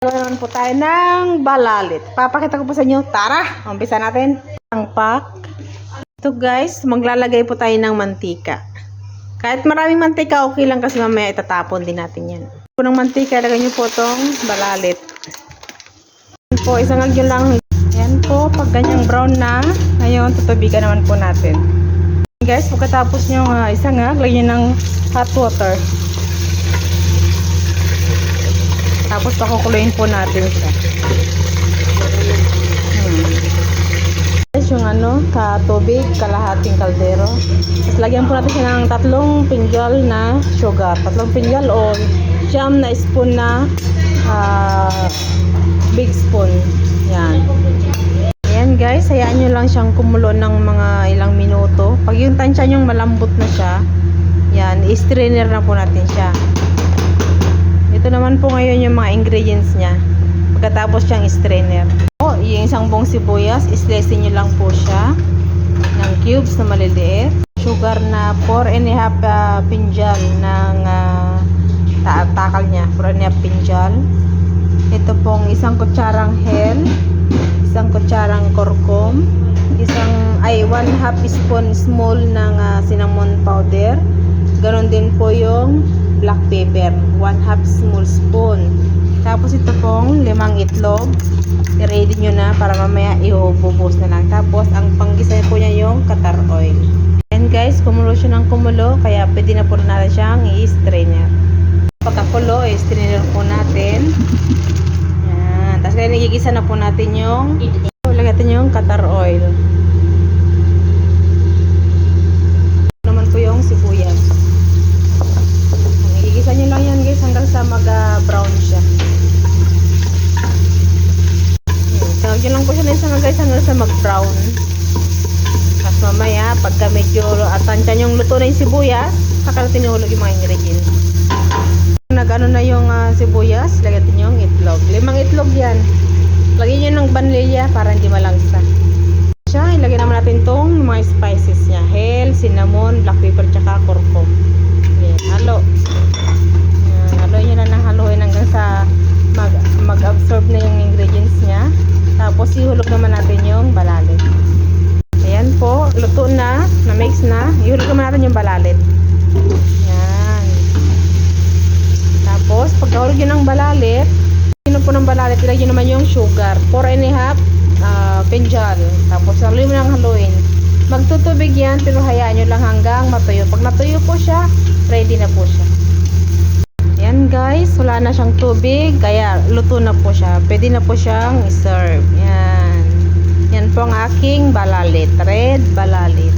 Gawin po tayo ng balalit. Papakita ko po sa inyo. Tara, umpisa natin. Ang pack. Ito guys, maglalagay po tayo ng mantika. Kahit maraming mantika, okay lang kasi mamaya itatapon din natin yan. Kung ng mantika, lagay nyo po itong balalit. Yan po, isang agyo lang. Yan po, pag ganyang brown na, ngayon tutubigan naman po natin. Guys, pagkatapos nyo isang lagyan ng hot water. Tapos pakukuluin po natin siya. Yung tubig, kalahating kaldero. Tapos lagyan po natin siya ng 3 pinjal na sugar. 3 pinjal o siyam na spoon na big spoon. Yan. Ayan guys, hayaan nyo lang siyang kumulo ng mga ilang minuto. Pag yung tansya nyong malambot na siya, yan, i-strainer na po natin siya. Ito naman po ngayon yung mga ingredients niya. Pagkatapos siyang strainer. Yung isang buong sibuyas, islesin nyo lang po siya ng cubes na maliliit. Sugar na 4.5 pinjal ng takal niya. 4.5 pinjal. Ito pong isang kutsarang hell, isang kutsarang kurkum, 1/2 spoon small ng cinnamon powder. Ganon din po yung black pepper, 1/2 small spoon. Tapos ito pong 5 itlog. I-ready nyo na para mamaya i-bubos na lang. Tapos ang panggisa po niya yung catar oil. And guys, kumulo siya ng kumulo, kaya pwede na po natin siyang i-strainer. Pagkakulo, i-strainer po natin. Yan. Tapos kaya nagigisa na po natin yung lagyan natin yung catar oil. Naman po yung sibuyas. Nagigisa nyo lang yan guys hanggang sa mag-brown siya. Lagyan lang po siya na isang guys hanggang sa mag-brown. Tapos mamaya, pagka medyo tansya yung luto na yung sibuyas, saka natin ihulog yung mga ingredients. Nag-ano na yung sibuyas, lagyan natin yung itlog. 5 itlog yan. Lagyan nyo ng vanilya para hindi malangsa. Siya, ilagyan naman natin tong mga spices niya. Hell, cinnamon, black pepper, tsaka kurkum. Yan, halo. Yan, haloy nyo na ng haluin hanggang sa mag-absorb na yung ingredients niya. Tapos ihulog naman natin yung balalit. Ayan po, luto na, na-mix na. Ihulog naman natin yung balalit. Yan. Tapos, pagkahulog yun ng balalit, po ng balalit, ilagyan naman yung sugar. 4.5 pinjal. Tapos, haluin mo lang haluin. Magtutubig yan, pero hayaan nyo lang hanggang matuyo. Pag natuyo po siya, ready na po siya. Yan guys, wala na siyang tubig, kaya luto na po siya. Pwede na po siyang i-serve. Yan. Yan po ang aking balalit. Red balalit.